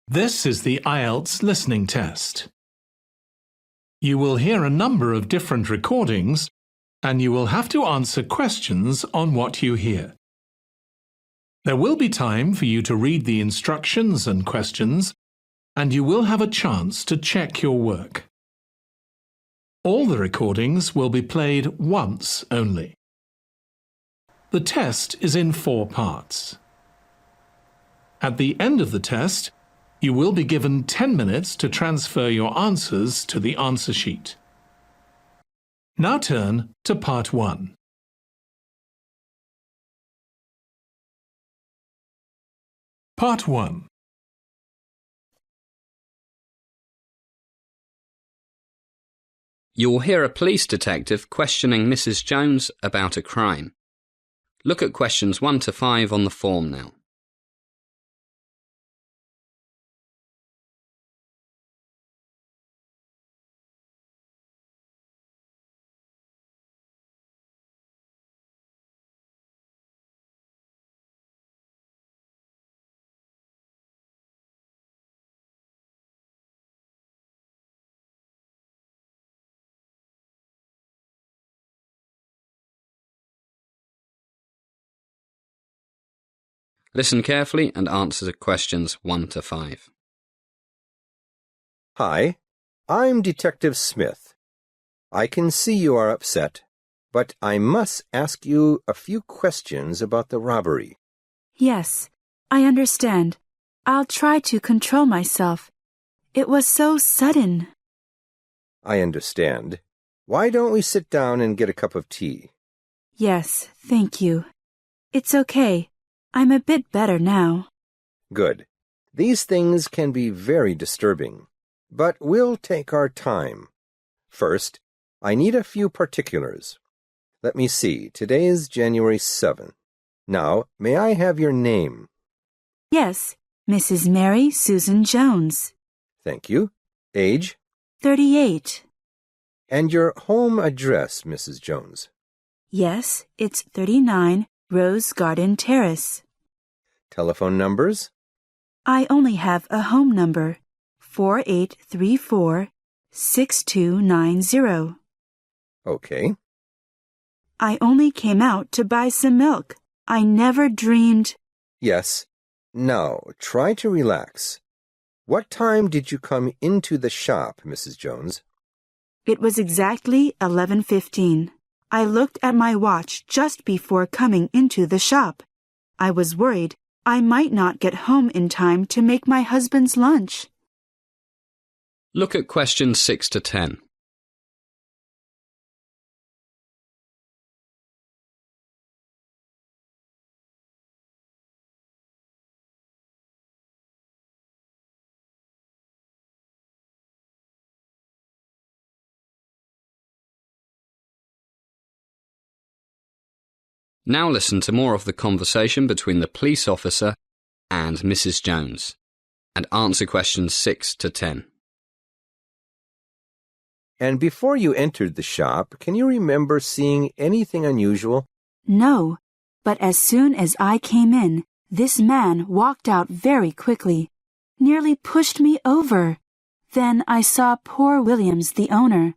This is the IELTS listening test. You will hear a number of different recordings, and you will have to answer questions on what you hear. There will be time for you to read the instructions and questions, and you will have a chance to check your work. All the recordings will be played once only. The test is in 4 parts. At the end of the test, you will be given 10 minutes to transfer your answers to the answer sheet. Now turn to Part 1. Part 1. You will hear a police detective questioning Mrs. Jones about a crime. Look at questions 1 to 5 on the form now. Listen carefully and answer questions 1 to 5. Hi, I'm Detective Smith. I can see you are upset, but I must ask you a few questions about the robbery. Yes, I understand. I'll try to control myself. It was so sudden. I understand. Why don't we sit down and get a cup of tea? Yes, thank you. It's okay. I'm a bit better now. Good. These things can be very disturbing, but we'll take our time. First, I need a few particulars. Let me see. Today is January 7. Now, may I have your name? Yes, Mrs. Mary Susan Jones. Thank you. Age? 38. And your home address, Mrs. Jones? Yes, it's 39 Rose Garden Terrace. Telephone numbers? I only have a home number, 4834-6290. Okay. I only came out to buy some milk. I never dreamed... Yes. Now, try to relax. What time did you come into the shop, Mrs. Jones? It was exactly 11:15. I looked at my watch just before coming into the shop. I was worried I might not get home in time to make my husband's lunch. Look at questions 6 to 10. Now listen to more of the conversation between the police officer and Mrs. Jones, and answer questions 6 to 10. And before you entered the shop, can you remember seeing anything unusual? No, but as soon as I came in, this man walked out very quickly, nearly pushed me over. Then I saw poor Williams, the owner.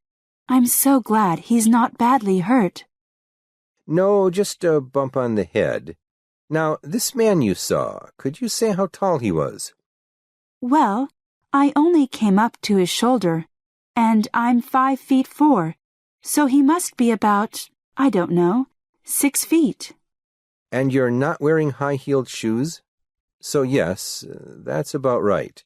I'm so glad he's not badly hurt. No, just a bump on the head. Now, this man you saw, could you say how tall he was? Well, I only came up to his shoulder, and I'm 5'4", so he must be about, I don't know, 6 feet. And you're not wearing high-heeled shoes? So yes, that's about right.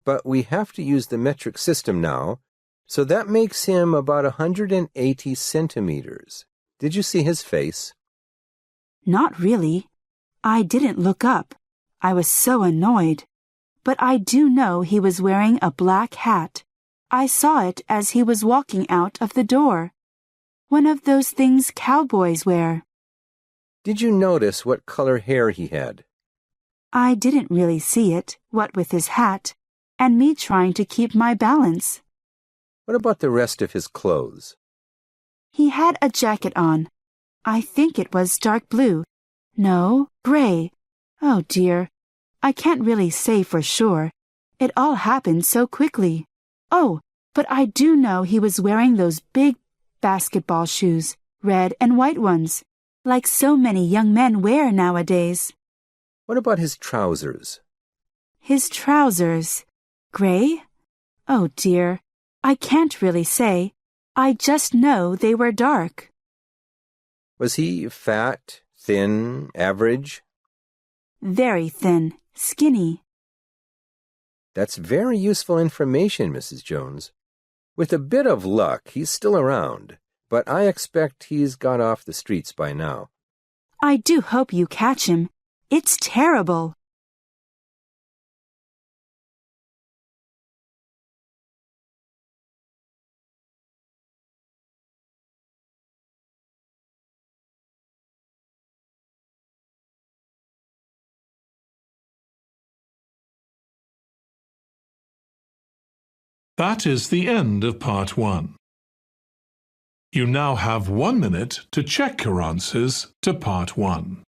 But we have to use the metric system now, so that makes him about 180 centimeters. Did you see his face? Not really. I didn't look up. I was so annoyed. But I do know he was wearing a black hat. I saw it as he was walking out of the door. One of those things cowboys wear. Did you notice what color hair he had? I didn't really see it, what with his hat, and me trying to keep my balance. What about the rest of his clothes? He had a jacket on. I think it was dark blue. No, gray. Oh dear. I can't really say for sure. It all happened so quickly. Oh, but I do know he was wearing those big basketball shoes, red and white ones, like so many young men wear nowadays. What about his trousers? His trousers. Gray? Oh dear, I can't really say. I just know they were dark. Was he fat, thin, average? Very thin, skinny. That's very useful information, Mrs. Jones. With a bit of luck, he's still around, but I expect he's got off the streets by now. I do hope you catch him. It's terrible. That is the end of Part 1. You now have 1 minute to check your answers to Part 1.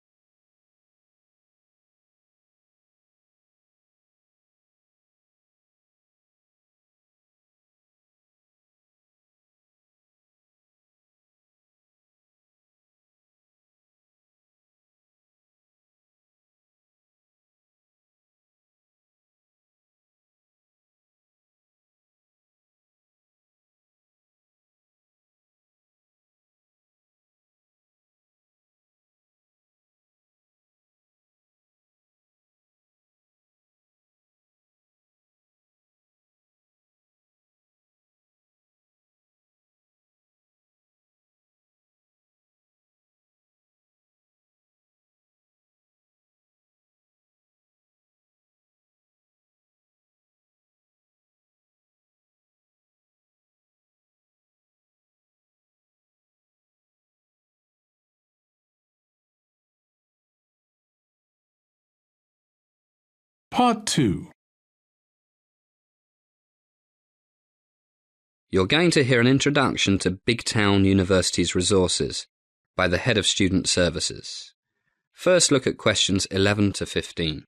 Part 2. You're going to hear an introduction to Big Town University's resources by the Head of Student Services. First, look at questions 11 to 15.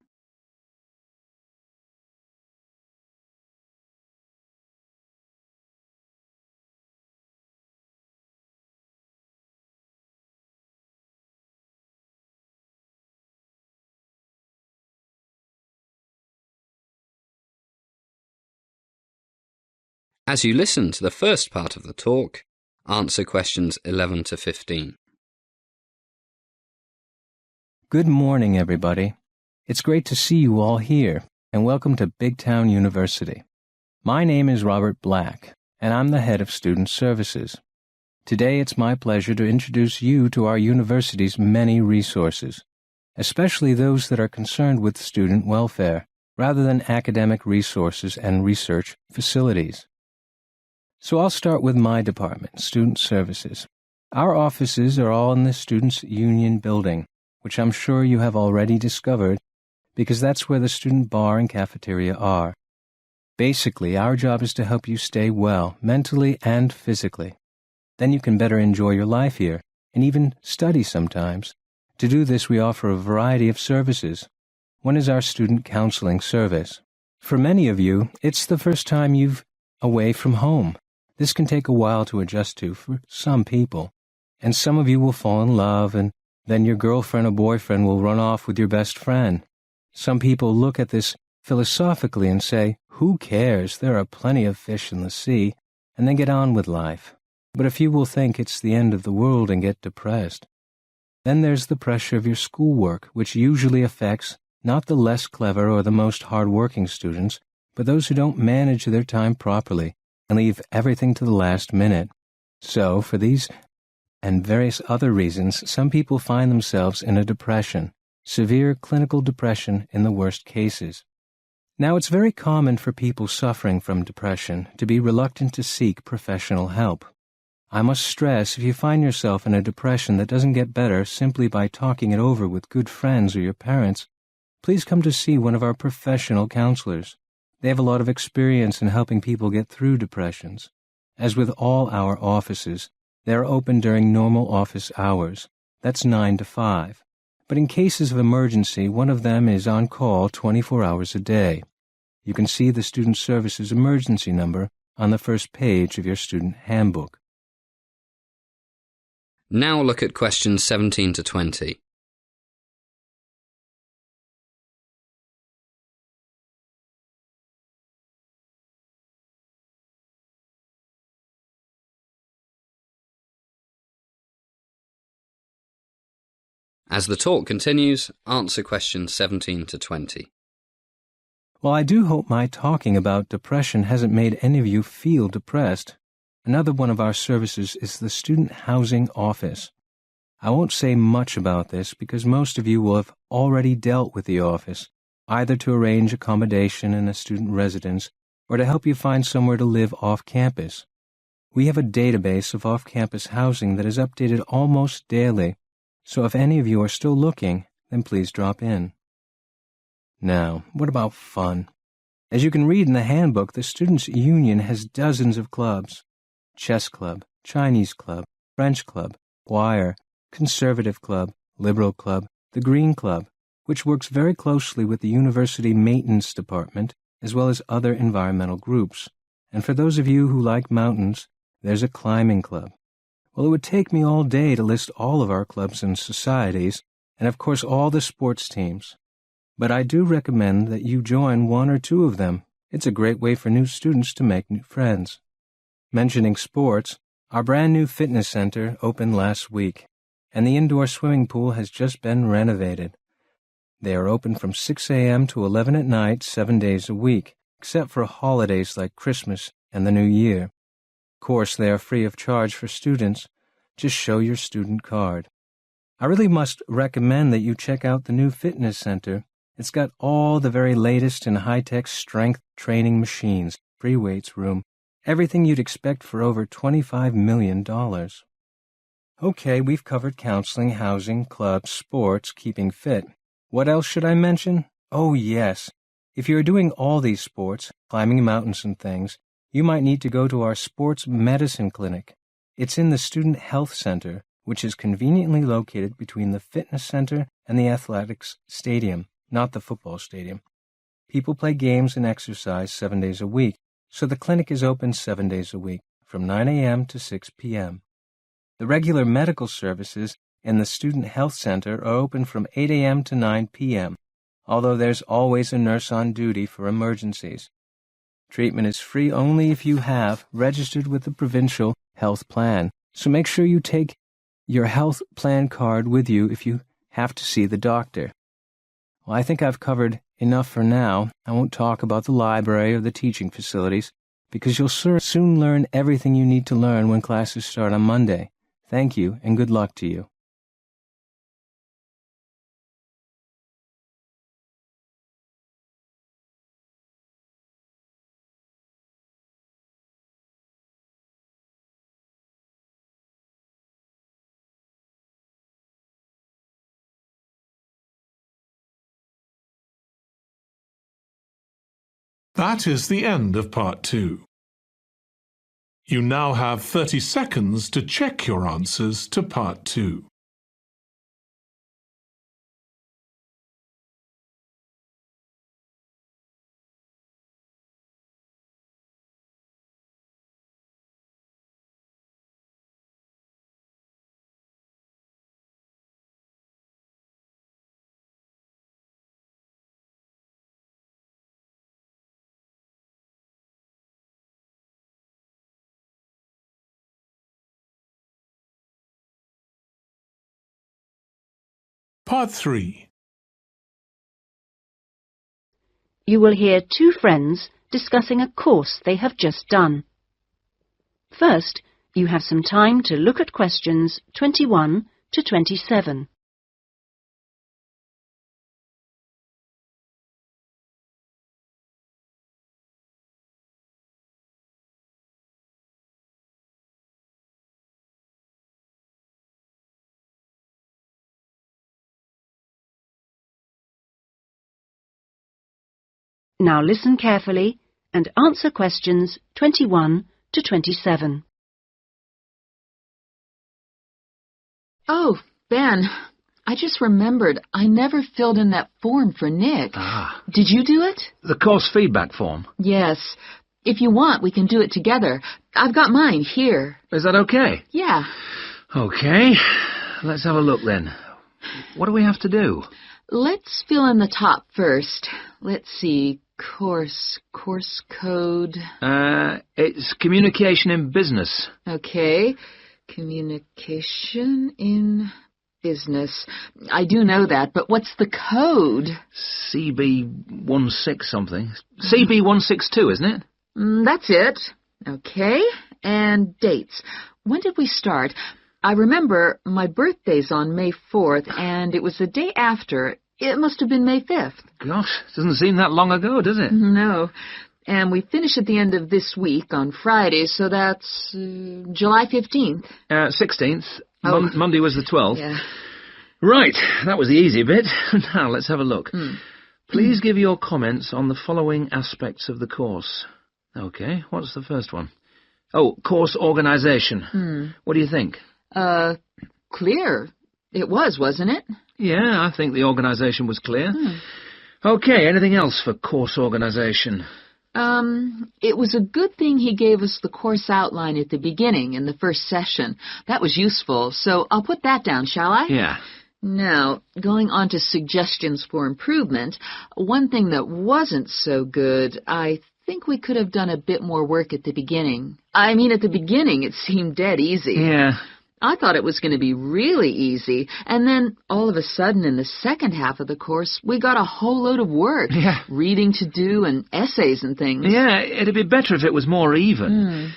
As you listen to the first part of the talk, answer questions 11 to 15. Good morning, everybody. It's great to see you all here, and welcome to Big Town University. My name is Robert Black, and I'm the head of Student Services. Today it's my pleasure to introduce you to our university's many resources, especially those that are concerned with student welfare, rather than academic resources and research facilities. So I'll start with my department, Student Services. Our offices are all in the Students' Union building, which I'm sure you have already discovered, because that's where the student bar and cafeteria are. Basically, our job is to help you stay well, mentally and physically. Then you can better enjoy your life here, and even study sometimes. To do this, we offer a variety of services. One is our student counseling service. For many of you, it's the first time you've away from home. This can take a while to adjust to for some people, and some of you will fall in love, and then your girlfriend or boyfriend will run off with your best friend. Some people look at this philosophically and say, who cares, there are plenty of fish in the sea, and then get on with life. But a few will think it's the end of the world and get depressed. Then there's the pressure of your schoolwork, which usually affects not the less clever or the most hard-working students, but those who don't manage their time properly and leave everything to the last minute. So, for these and various other reasons, some people find themselves in a depression, severe clinical depression in the worst cases. Now, it's very common for people suffering from depression to be reluctant to seek professional help. I must stress, if you find yourself in a depression that doesn't get better simply by talking it over with good friends or your parents, please come to see one of our professional counselors. They have a lot of experience in helping people get through depressions. As with all our offices, they are open during normal office hours. That's 9 to 5. But in cases of emergency, one of them is on call 24 hours a day. You can see the Student Services emergency number on the first page of your student handbook. Now look at questions 17 to 20. As the talk continues, answer questions 17 to 20. Well, I do hope my talking about depression hasn't made any of you feel depressed. Another one of our services is the Student Housing Office. I won't say much about this because most of you will have already dealt with the office, either to arrange accommodation in a student residence or to help you find somewhere to live off campus. We have a database of off-campus housing that is updated almost daily, so if any of you are still looking, then please drop in. Now, what about fun? As you can read in the handbook, the Students' Union has dozens of clubs. Chess Club, Chinese Club, French Club, Choir, Conservative Club, Liberal Club, the Green Club, which works very closely with the University Maintenance Department, as well as other environmental groups. And for those of you who like mountains, there's a climbing club. Well, it would take me all day to list all of our clubs and societies, and of course all the sports teams. But I do recommend that you join one or two of them. It's a great way for new students to make new friends. Mentioning sports, our brand new fitness center opened last week, and the indoor swimming pool has just been renovated. They are open from 6 a.m. to 11 at night, 7 days a week, except for holidays like Christmas and the New Year. Of course, they are free of charge for students. Just show your student card. I really must recommend that you check out the new fitness center. It's got all the very latest in high-tech strength training machines, free weights room, everything you'd expect for over $25 million. Okay, we've covered counseling, housing, clubs, sports, keeping fit. What else should I mention? Oh, yes. If you're doing all these sports, climbing mountains and things, you might need to go to our sports medicine clinic. It's in the Student Health Center, which is conveniently located between the fitness center and the athletics stadium, not the football stadium. People play games and exercise 7 days a week, so the clinic is open 7 days a week, from 9 a.m. to 6 p.m. The regular medical services in the Student Health Center are open from 8 a.m. to 9 p.m., although there's always a nurse on duty for emergencies. Treatment is free only if you have registered with the provincial health plan, so make sure you take your health plan card with you if you have to see the doctor. Well, I think I've covered enough for now. I won't talk about the library or the teaching facilities, because you'll soon learn everything you need to learn when classes start on Monday. Thank you, and good luck to you. That is the end of Part 2. You now have 30 seconds to check your answers to Part 2. Part 3. You will hear two friends discussing a course they have just done. First, you have some time to look at questions 21 to 27. Now listen carefully and answer questions 21 to 27. Oh, Ben, I just remembered I never filled in that form for Nick. Ah. Did you do it? The course feedback form. Yes. If you want, we can do it together. I've got mine here. Is that okay? Yeah. Okay. Let's have a look then. What do we have to do? Let's fill in the top first. Let's see. Course code. It's communication in business. Okay. Communication in business. I do know that, but what's the code? CB16 something. CB162, isn't it? That's it. Okay. And dates. When did we start? I remember my birthday's on May 4th, and it was the day after. It must have been May 5th. Gosh, doesn't seem that long ago, does it? No. And we finish at the end of this week on Friday, so that's July 15th. 16th. Oh. Monday was the 12th. Yeah. Right, that was the easy bit. Now, let's have a look. Please give your comments on the following aspects of the course. Okay, what's the first one? Oh, course organisation. What do you think? Clear. It was, wasn't it? Yeah, I think the organisation was clear. Okay, anything else for course organisation? It was a good thing he gave us the course outline at the beginning in the first session. That was useful, so I'll put that down, shall I? Yeah. Now, going on to suggestions for improvement, one thing that wasn't so good, I think we could have done a bit more work at the beginning. I mean, at the beginning it seemed dead easy. Yeah. I thought it was going to be really easy, and then all of a sudden in the second half of the course, we got a whole load of work. Yeah. Reading to do and essays and things. Yeah, it'd be better if it was more even.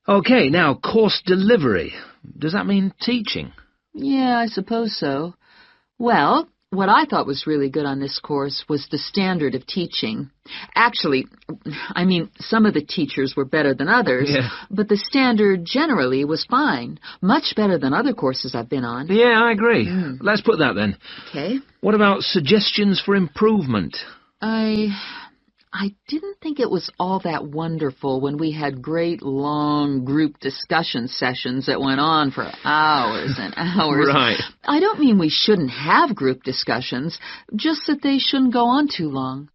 Okay, now, course delivery. Does that mean teaching? Yeah, I suppose so. Well, what I thought was really good on this course was the standard of teaching. Actually, I mean, some of the teachers were better than others, but the standard generally was fine. Much better than other courses I've been on. Yeah, I agree. Let's put that then. Okay. What about suggestions for improvement? I didn't think it was all that wonderful when we had great, long group discussion sessions that went on for hours and hours. Right. I don't mean we shouldn't have group discussions, just that they shouldn't go on too long.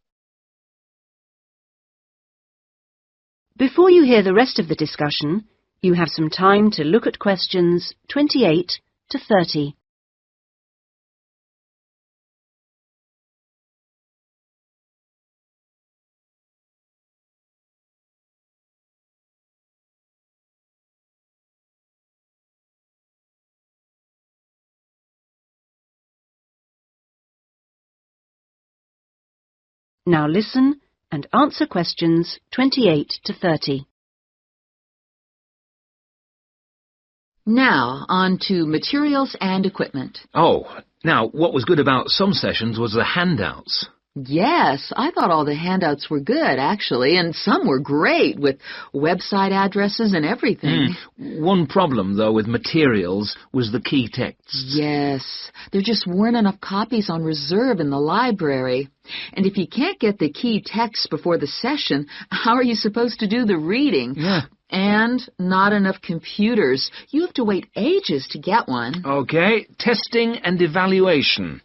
Before you hear the rest of the discussion, you have some time to look at questions 28 to 30. Now listen and answer questions 28 to 30. Now, on to materials and equipment. Oh, now, what was good about some sessions was the handouts. Yes, I thought all the handouts were good, actually, and some were great, with website addresses and everything. One problem, though, with materials was the key texts. Yes, there just weren't enough copies on reserve in the library. And if you can't get the key texts before the session, how are you supposed to do the reading? Yeah. And not enough computers. You have to wait ages to get one. Okay, testing and evaluation.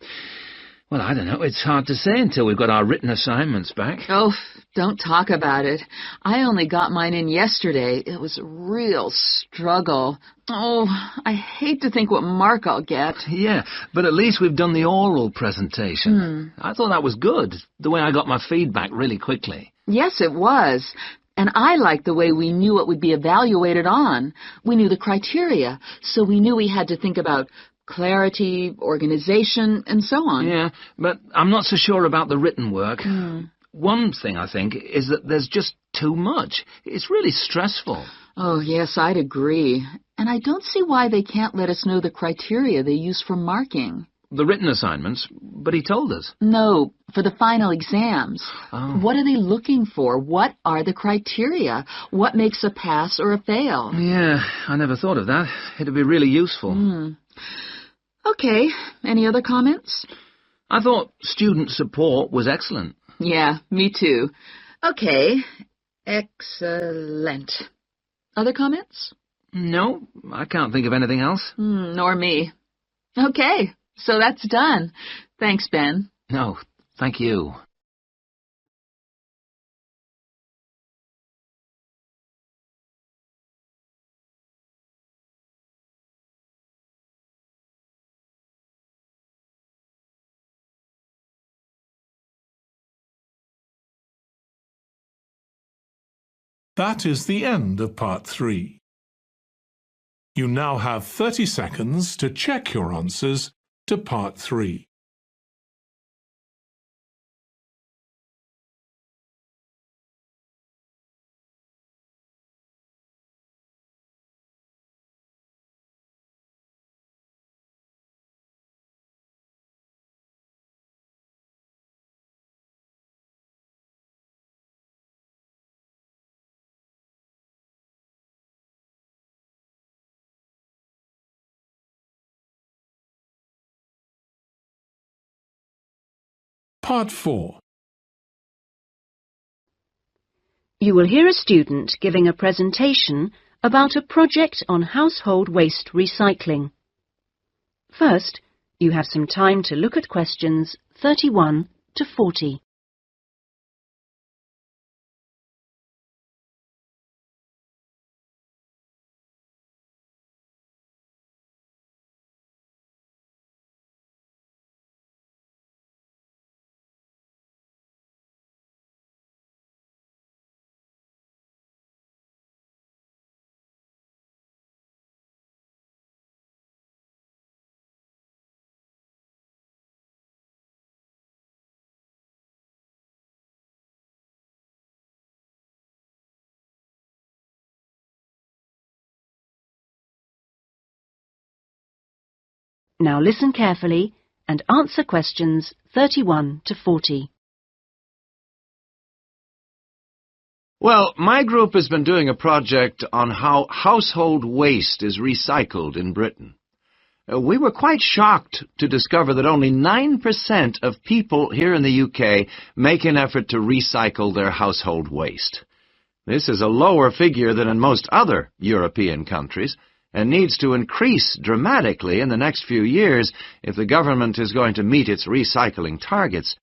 Well, I don't know. It's hard to say until we've got our written assignments back. Oh, don't talk about it. I only got mine in yesterday. It was a real struggle. Oh, I hate to think what mark I'll get. Yeah, but at least we've done the oral presentation. I thought that was good, the way I got my feedback really quickly. Yes, it was. And I liked the way we knew what would be evaluated on. We knew the criteria, so we knew we had to think about clarity, organization, and so on. Yeah, but I'm not so sure about the written work. One thing, I think, is that there's just too much. It's really stressful. Oh, yes, I'd agree. And I don't see why they can't let us know the criteria they use for marking. The written assignments, but he told us. No, for the final exams. Oh. What are they looking for? What are the criteria? What makes a pass or a fail? Yeah, I never thought of that. It'd be really useful. Okay, any other comments? I thought student support was excellent. Yeah, me too. Okay, excellent. Other comments? No, I can't think of anything else. Nor me. Okay, So that's done. Thanks, Ben. No, thank you. That is the end of Part 3. You now have 30 seconds to check your answers to Part 3. Part 4. You will hear a student giving a presentation about a project on household waste recycling. First, you have some time to look at questions 31 to 40. Now listen carefully and answer questions 31 to 40. Well, my group has been doing a project on how household waste is recycled in Britain. We were quite shocked to discover that only 9% of people here in the UK make an effort to recycle their household waste. This is a lower figure than in most other European countries, and needs to increase dramatically in the next few years if the government is going to meet its recycling targets.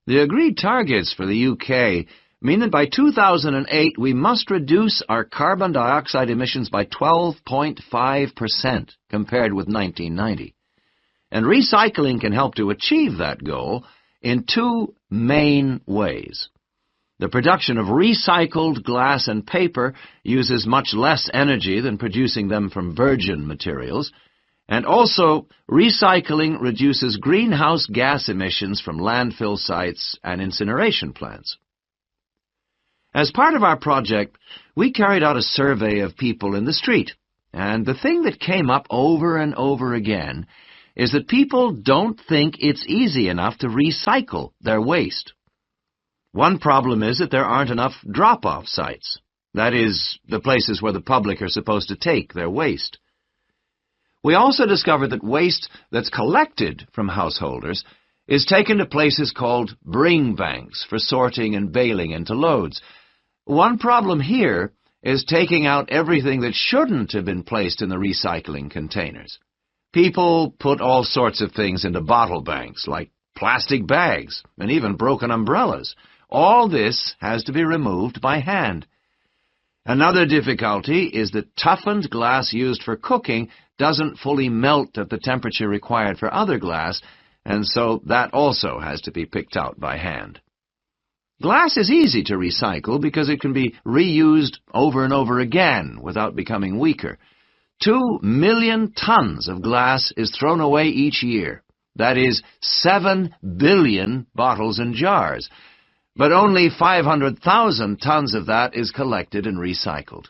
The agreed targets for the UK mean that by 2008 we must reduce our carbon dioxide emissions by 12.5% compared with 1990. And recycling can help to achieve that goal in two main ways. The production of recycled glass and paper uses much less energy than producing them from virgin materials, and also recycling reduces greenhouse gas emissions from landfill sites and incineration plants. As part of our project, we carried out a survey of people in the street, and the thing that came up over and over again is that people don't think it's easy enough to recycle their waste. One problem is that there aren't enough drop-off sites. That is, the places where the public are supposed to take their waste. We also discovered that waste that's collected from householders is taken to places called bring banks for sorting and baling into loads. One problem here is taking out everything that shouldn't have been placed in the recycling containers. People put all sorts of things into bottle banks, like plastic bags and even broken umbrellas. All this has to be removed by hand. Another difficulty is that toughened glass used for cooking doesn't fully melt at the temperature required for other glass, and so that also has to be picked out by hand. Glass is easy to recycle because it can be reused over and over again without becoming weaker. 2 million tons of glass is thrown away each year. That is 7 billion bottles and jars. But only 500,000 tons of that is collected and recycled.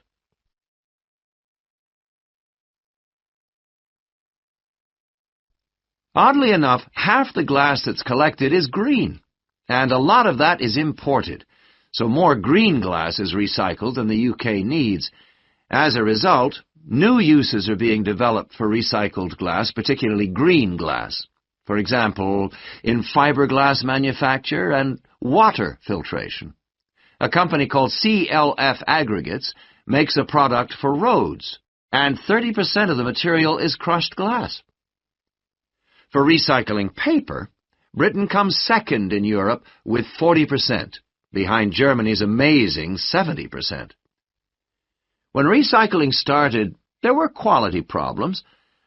Oddly enough, half the glass that's collected is green, and a lot of that is imported, so more green glass is recycled than the UK needs. As a result, new uses are being developed for recycled glass, particularly green glass. For example, in fiberglass manufacture and water filtration. A company called CLF Aggregates makes a product for roads, and 30% of the material is crushed glass. For recycling paper, Britain comes second in Europe with 40%, behind Germany's amazing 70%. When recycling started, there were quality problems,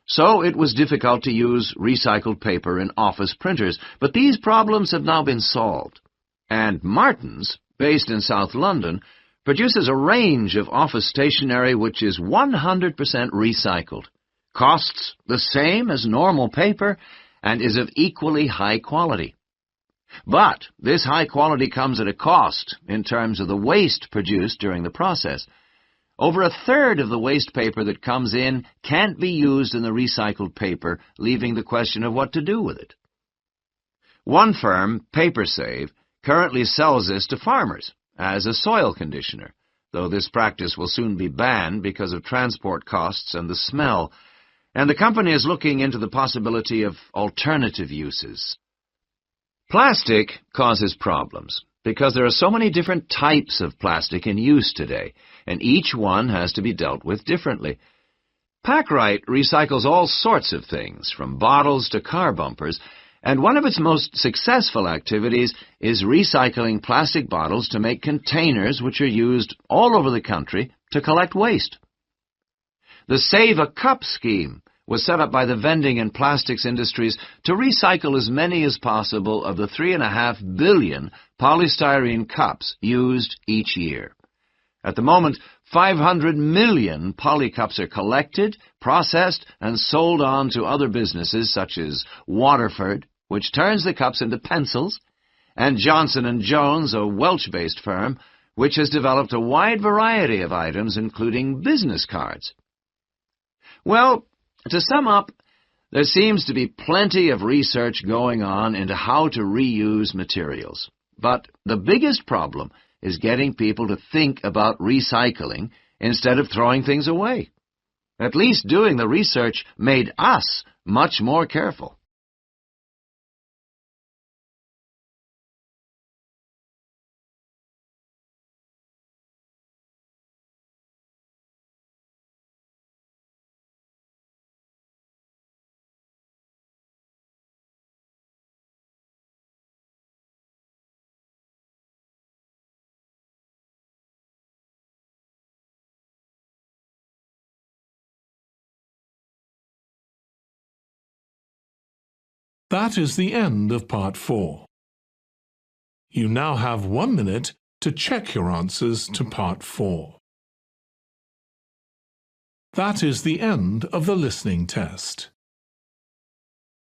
so it was difficult to use recycled paper in office printers, but these problems have now been solved. And Martins, based in South London, produces a range of office stationery which is 100% recycled, costs the same as normal paper, and is of equally high quality. But this high quality comes at a cost in terms of the waste produced during the process. Over a third of the waste paper that comes in can't be used in the recycled paper, leaving the question of what to do with it. One firm, PaperSave, currently sells this to farmers as a soil conditioner, though this practice will soon be banned because of transport costs and the smell, and the company is looking into the possibility of alternative uses. Plastic causes problems because there are so many different types of plastic in use today, and each one has to be dealt with differently. Packrite recycles all sorts of things, from bottles to car bumpers, and one of its most successful activities is recycling plastic bottles to make containers which are used all over the country to collect waste. The Save a Cup scheme was set up by the vending and plastics industries to recycle as many as possible of the 3.5 billion polystyrene cups used each year. At the moment, 500 million polycups are collected, processed, and sold on to other businesses such as Waterford, which turns the cups into pencils, and Johnson & Jones, a Welsh-based firm, which has developed a wide variety of items, including business cards. Well, to sum up, there seems to be plenty of research going on into how to reuse materials. But the biggest problem is getting people to think about recycling instead of throwing things away. At least doing the research made us much more careful. That is the end of Part 4. You now have 1 minute to check your answers to Part 4. That is the end of the listening test.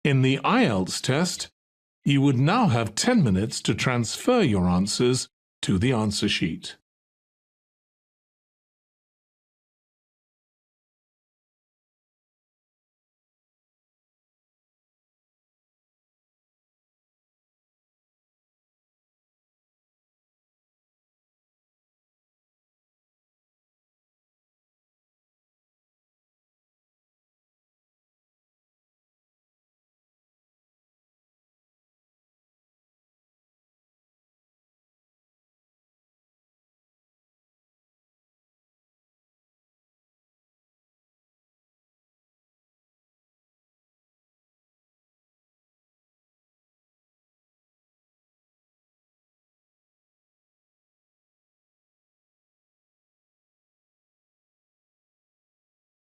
In the IELTS test, you would now have 10 minutes to transfer your answers to the answer sheet.